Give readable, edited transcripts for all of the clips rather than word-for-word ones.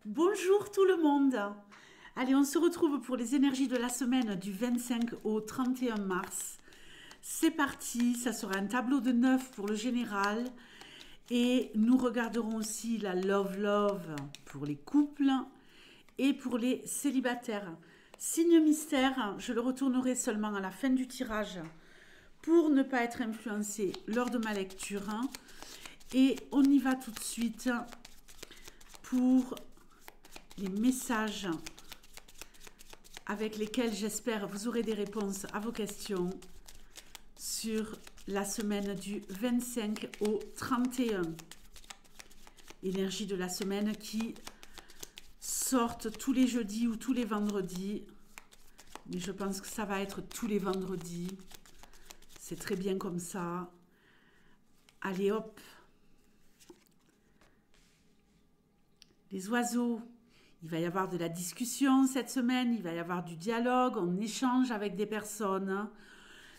Bonjour tout le monde. Allez, on se retrouve pour les énergies de la semaine du 25 au 31 mars. C'est parti, ça sera un tableau de 9 pour le général. Et nous regarderons aussi la Love Love pour les couples et pour les célibataires. Signe mystère, je le retournerai seulement à la fin du tirage pour ne pas être influencé lors de ma lecture. Et on y va tout de suite pour les messages avec lesquels j'espère vous aurez des réponses à vos questions sur la semaine du 25 au 31. Énergie de la semaine qui sortent tous les jeudis ou tous les vendredis. Mais je pense que ça va être tous les vendredis. C'est très bien comme ça. Allez hop. Les oiseaux. Il va y avoir de la discussion cette semaine, il va y avoir du dialogue, on échange avec des personnes.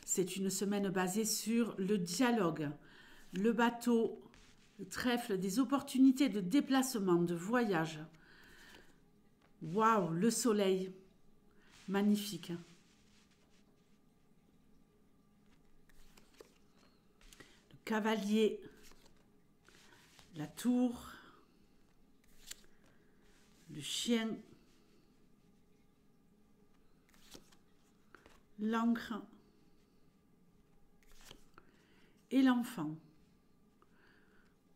C'est une semaine basée sur le dialogue. Le bateau, le trèfle, des opportunités de déplacement, de voyage. Waouh, le soleil, magnifique. Le cavalier, la tour. Le chien, l'encre et l'enfant.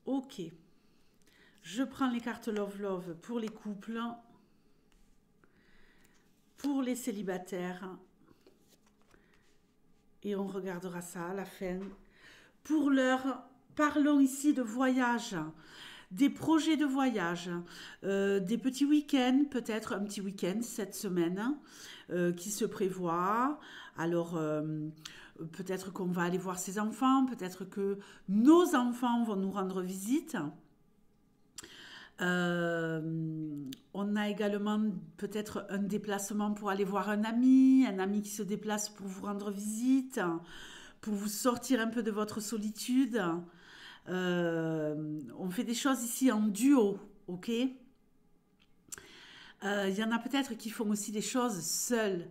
Ok. Je prends les cartes Love Love pour les couples, pour les célibataires. Et on regardera ça à la fin. Pour l'heure, parlons ici de voyage. Des projets de voyage, des petits week-ends, peut-être un petit week-end cette semaine qui se prévoit. Alors, peut-être qu'on va aller voir ses enfants, peut-être que nos enfants vont nous rendre visite. On a également peut-être un déplacement pour aller voir un ami qui se déplace pour vous rendre visite, pour vous sortir un peu de votre solitude. On fait des choses ici en duo, ok? Il y en a peut-être qui font aussi des choses seuls.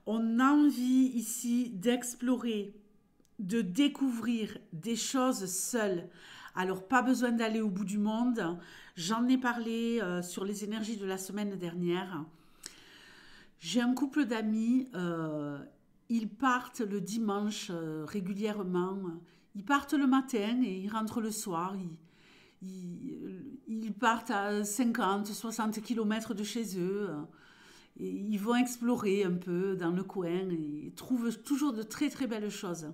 On a envie ici d'explorer, de découvrir des choses seules. Alors, pas besoin d'aller au bout du monde. J'en ai parlé sur les énergies de la semaine dernière. J'ai un couple d'amis, ils partent le dimanche régulièrement. Ils partent le matin et ils rentrent le soir. Ils partent à 50, 60 km de chez eux. Et ils vont explorer un peu dans le coin et trouvent toujours de très très belles choses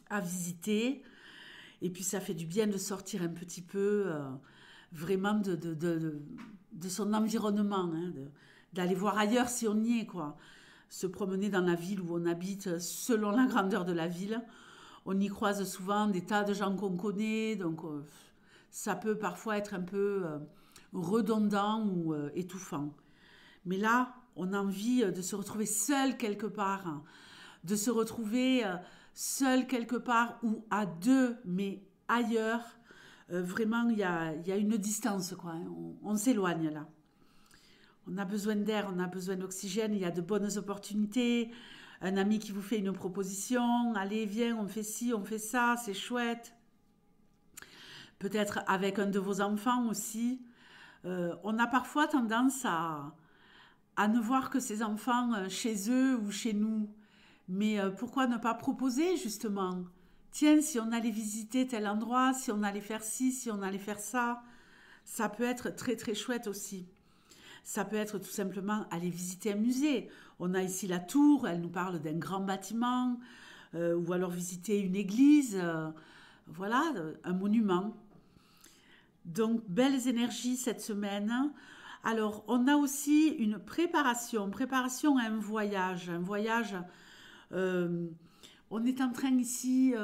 à visiter. Et puis ça fait du bien de sortir un petit peu vraiment de son environnement, hein, d'aller voir ailleurs si on y est, quoi. Se promener dans la ville où on habite selon la grandeur de la ville. On y croise souvent des tas de gens qu'on connaît, donc ça peut parfois être un peu redondant ou étouffant. Mais là, on a envie de se retrouver seul quelque part, hein, de se retrouver seul quelque part ou à deux, mais ailleurs. Vraiment, il y a une distance, quoi. On s'éloigne là. On a besoin d'air, on a besoin d'oxygène, il y a de bonnes opportunités. Un ami qui vous fait une proposition, allez, viens, on fait ci, on fait ça, c'est chouette. Peut-être avec un de vos enfants aussi. On a parfois tendance à ne voir que ses enfants chez eux ou chez nous. Mais pourquoi ne pas proposer justement? Tiens, si on allait visiter tel endroit, si on allait faire ci, si on allait faire ça, ça peut être très très chouette aussi. Ça peut être tout simplement aller visiter un musée. On a ici la tour, elle nous parle d'un grand bâtiment, ou alors visiter une église, voilà, un monument. Donc, belles énergies cette semaine. Alors, on a aussi une préparation à un voyage. Euh, on est en train ici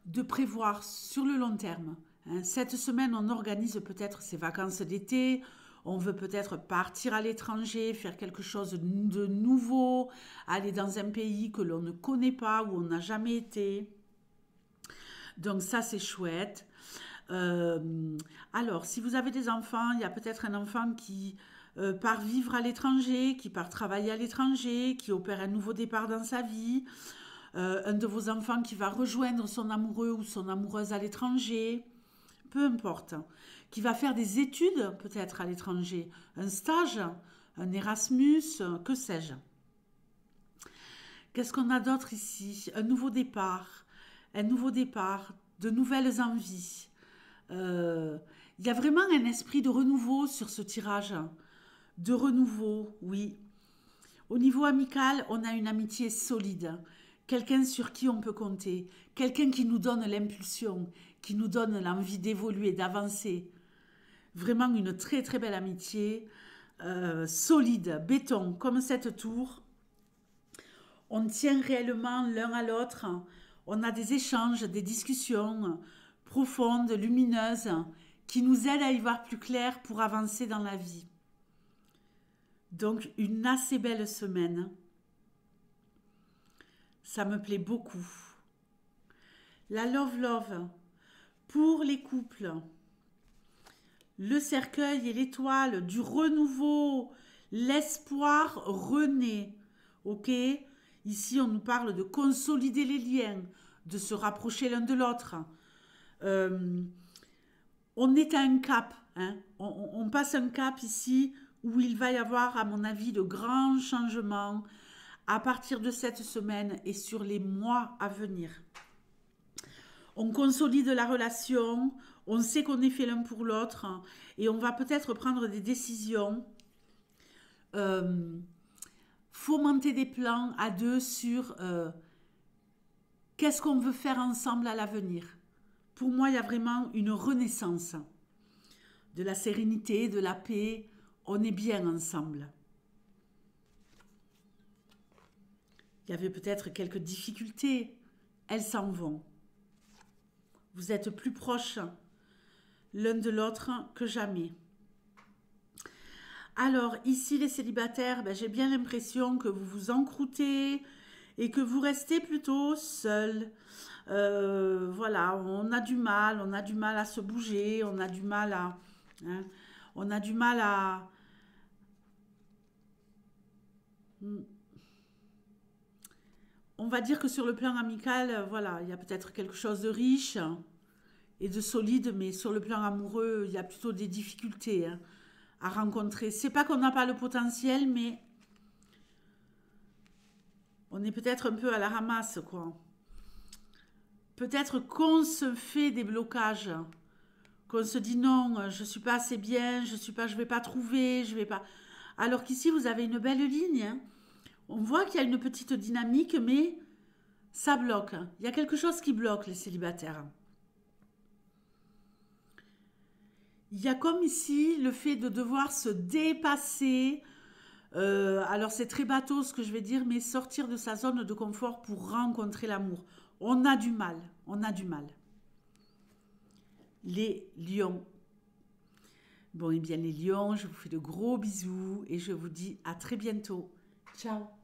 de prévoir sur le long terme. Hein. Cette semaine, on organise peut-être ses vacances d'été. On veut peut-être partir à l'étranger, faire quelque chose de nouveau, aller dans un pays que l'on ne connaît pas, où on n'a jamais été. Donc ça, c'est chouette. Alors, si vous avez des enfants, il y a peut-être un enfant qui part vivre à l'étranger, qui part travailler à l'étranger, qui opère un nouveau départ dans sa vie. Un de vos enfants qui va rejoindre son amoureux ou son amoureuse à l'étranger, peu importe, qui va faire des études peut-être à l'étranger, un stage, un Erasmus, que sais-je. Qu'est-ce qu'on a d'autre ici? Un nouveau départ, de nouvelles envies. Il y a vraiment un esprit de renouveau sur ce tirage. De renouveau, oui. Au niveau amical, on a une amitié solide. Quelqu'un sur qui on peut compter. Quelqu'un qui nous donne l'impulsion, qui nous donne l'envie d'évoluer, d'avancer. Vraiment une très très belle amitié. Solide, béton, comme cette tour. On tient réellement l'un à l'autre. On a des échanges, des discussions profondes, lumineuses, qui nous aident à y voir plus clair pour avancer dans la vie. Donc, une assez belle semaine. Ça me plaît beaucoup. La Love Love, pour les couples. Le cercueil et l'étoile, du renouveau. L'espoir renaît. Ok? Ici, on nous parle de consolider les liens, de se rapprocher l'un de l'autre. On est à un cap. Hein? On passe un cap ici où il va y avoir, à mon avis, de grands changements à partir de cette semaine et sur les mois à venir. On consolide la relation, on sait qu'on est fait l'un pour l'autre et on va peut-être prendre des décisions, fomenter des plans à deux sur qu'est-ce qu'on veut faire ensemble à l'avenir. Pour moi, il y a vraiment une renaissance de la sérénité, de la paix. On est bien ensemble. Il y avait peut-être quelques difficultés. Elles s'en vont. Vous êtes plus proches l'un de l'autre que jamais. Alors, ici, les célibataires, j'ai bien l'impression que vous vous encroûtez et que vous restez plutôt seuls. Voilà, on a du mal à se bouger, on a du mal à... Hein, on a du mal à... On va dire que sur le plan amical, voilà, il y a peut-être quelque chose de riche et de solide, mais sur le plan amoureux, il y a plutôt des difficultés à rencontrer. C'est pas qu'on n'a pas le potentiel, mais on est peut-être un peu à la ramasse, quoi. Peut-être qu'on se fait des blocages, qu'on se dit non, je suis pas assez bien, je vais pas trouver, je vais pas. Alors qu'ici, vous avez une belle ligne. Hein. On voit qu'il y a une petite dynamique, mais ça bloque. Il y a quelque chose qui bloque les célibataires. Il y a comme ici le fait de devoir se dépasser. Alors c'est très bateau ce que je vais dire, mais sortir de sa zone de confort pour rencontrer l'amour. On a du mal, on a du mal. Les lions. Bon, et bien les lions, je vous fais de gros bisous et je vous dis à très bientôt. Ciao.